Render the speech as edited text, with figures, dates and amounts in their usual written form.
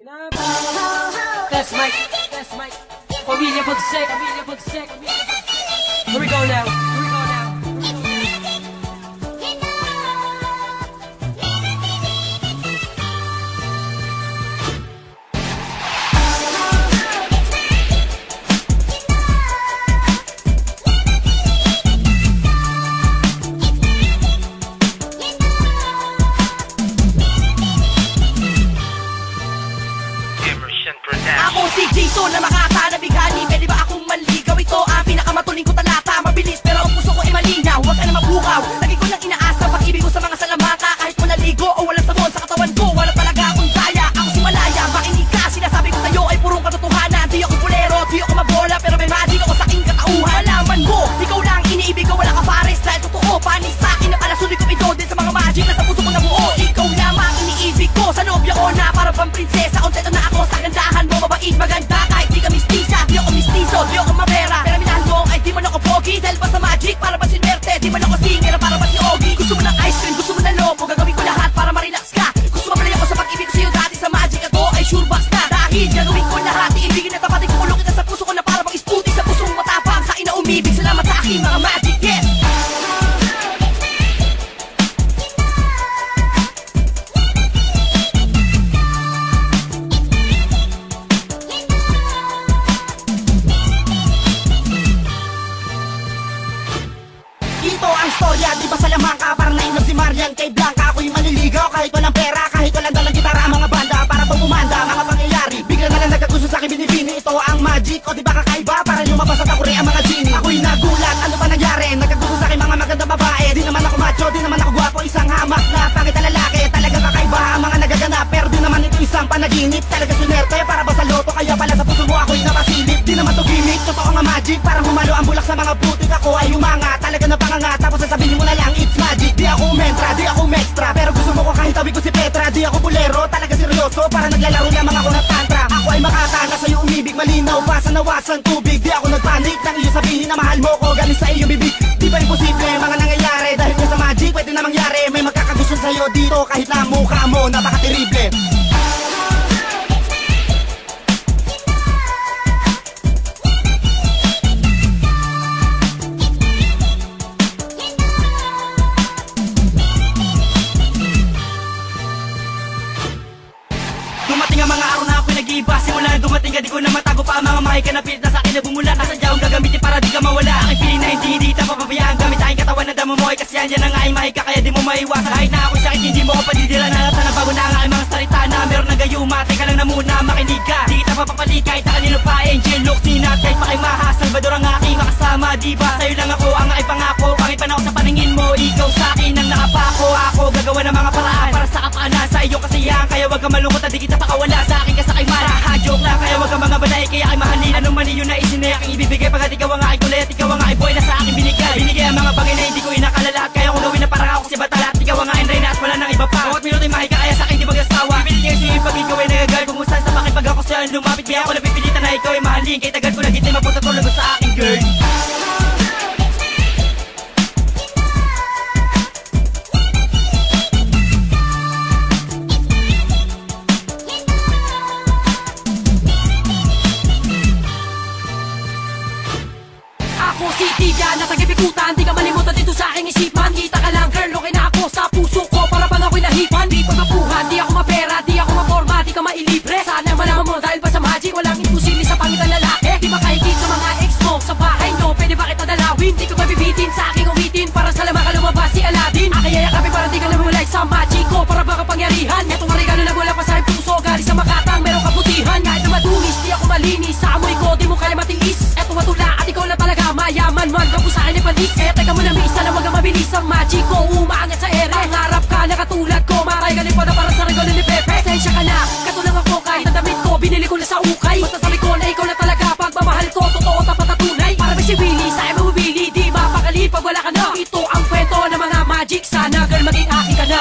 That's Mike. That's Mike. Pamilya Pagsek. Pamilya Pagsek. Here we go now. Here we go now. Ako si Jason na makata na bigani. Pwede ba akong manligaw? Ito ang pinakamatuling ko talata. Mabilis pero ang puso ko ay malinaw. Huwag ka na mabukaw. Lagi ko lang inaasa pag-ibig ko sa mga salamata. Kahit mo naligo o walang sabon sa katawan ko, wala talaga akong daya. Ako si Malaya, makinig ka. Sinasabi ko sa'yo ay purong katotohanan. Di ako bolero, di ako mabola, pero may magic ako sa aking katauhan. Malaman mo, ikaw lang iniibig ko, wala ka pares. Dahil totoo, panis sa akin na pala sulit ko ito din sa mga magic na sa puso ko nabuo. Ikaw lamang iniibig ko, sa nobya ko na para pang prinsesa. Kontento na ako sa gandahan mo, mabait, maganda. Kahit di ka mistisa, di ako mistiso, di ako mapera. Pero minahan mo ay di man ako pogi. Dahil ba sa magic, para ba si Merte? Di man ako singer, para ba si Ogie? Gusto mo ng ice cream, gusto mo ng lobo, gagawin ko lahat para ma-relax ka. Gusto mabalay ako sa pag-ibig ko sa'yo dati sa magic. Ako ay sure box na, dahil gagawin ko lahat. Iibigin at tapatin ko, kulong kita sa puso ko na para bang isputi sa pusong matapang. Sa ina umibig, salamat sa aking mga magic, yes! Ito ang storya, di ba sa lamang ka? Parang nainlove si Marian kay Blanca. Ako'y manliligaw kahit walang pera, kahit walang dalang gitara. Ang mga banda para pang umanda, mga pangyayari. Bigla na lang nagkagusto sa akin binibini. Ito ang magic, o di ba kakaiba? Para lumabas at ako rin ang mga genie. Ako'y nagulat, ano ba nangyari? Nagkagusto sa akin mga magandang babae. Di naman ako macho, di naman ako gwapo. Isang hamak na pangit na lalaki. Talaga kakaiba ang mga nagaganap. Pero di naman ito isang panaginip. Talaga sunerte, para ba sa loto? Kaya pala sa puso mo ako'y napasilip. Di naman to gimmick, totoo nga magic. Parang humalo ang bulak sa mga putik. Ako ay humanga, talaga na panganga. Tapos sasabihin mo na lang it's magic. Di ako mentra, di ako extra. Pero gusto mo ko kahit tawag ko si Petra. Di ako bolero, talaga seryoso. Para naglalaro lamang ako ng tantra. Ako ay makatana sa'yo umibig, malinaw pa sa nawasang tubig. Di ako nagpanik nang iyo sabihin na mahal mo ko. Galing sa iyong bibig, di ba imposible mga nangyayari? Dahil nga sa magic, pwede na mangyari. May magkakagusto sa'yo dito kahit na mukha mo napaka-terrible. Dumating ang mga araw na ako'y nag-iiba. Simula na dumating ka, di ko na matago pa ang mga mahika na pilit na sa akin na bumula. Kasadya akong gagamitin para di ka mawala. Aking piling na hindi kita papabayaan. Gamit aking katawan na damo mo ay kasiyan. Yan na nga ay mahika kaya di mo maiwasan. Kahit na ako'y sakit hindi mo ko padidila. Nalata na bago na ang aking mga salita na meron ng gayuma. Teka lang na muna makinig ka. Di kita papapali kahit na kanino pa. Angel look sinat kahit pa kay Maha Salvador ang aking makasama. Diba sa'yo lang ako ang aking pangako. Pangit pa na ako sa paningin mo. Ikaw sa akin ang nakapako. Ako gagawa ng mga paraan para sa kapaanan sa iyong kasiyahan. Kaya wag ka malungkot at di kita pakawala sa akin kasakay mara. Ha-joke lang kaya wag ka mga balay kaya ay mahalin. Anong mali yun na isin na aking ibibigay. Pagkat ikaw ang aking kulit, ikaw ang aking boy na sa akin binigay. Binigay ang mga bagay na hindi ko inakalala. Kaya kung gawin na parang ako si Batalat. Ikaw ang aking reyna at wala nang iba pa. Bawat minuto'y mahika kaya sa akin di mag-asawa. Pipilitin ko sa'yo pag ikaw ay nagagal. Kumusta sa bakit pag ako sa'yo lumapit. Kaya ako napipilitan na ikaw ay mahalin. Kaya tagal ko na gitay mapunta tulog sa aking girl. Ako si Tiga na tagapikutan. Di ka malimutan dito sa aking isipan. Kita ka lang girl, okay na ako sa puso ko. Para bang ako'y nahipan. Di pagmabuhan, di ako mapera, di ako maporma, di ka mailibre. Sana malaman mo dahil ba sa magic walang imposible sa pangitan lalaki. Di ba kahigit sa mga ex mo sa bahay no? Pwede ba kita dalawin? Di ko mabibitin sa aking uwitin. Para sa lamang ka lumabas si Aladdin. Aking yayakapin para di ka namulay sa magic ko. Para baka pangyarihan. Etong regalo na mula pa sa aking puso. Galing sa makatang merong kabutihan. Kahit na madunis, di ako malinis. Sa amoy ko, di mo kaya matiis. Eto matula at ikaw na talaga mayaman man. Kapag sa akin ay panis. Kaya teka mo na misa na wag ang mabilis ang magic ko. Umaangat sa ere. Pangarap ka na katulad ko. Makay galing pa na para sa regalo ni Pepe. Pasensya ka na, katulad ako kahit ang damit ko. Binili ko na sa ukay. Basta sabi ko na ikaw na talaga. Pagmamahal ko, totoo tapat at tunay. Para ba si Willie, sa mo bibili. Di mapakali pag wala ka na. Ito ang kwento ng mga magic. Sana girl maging akin ka na.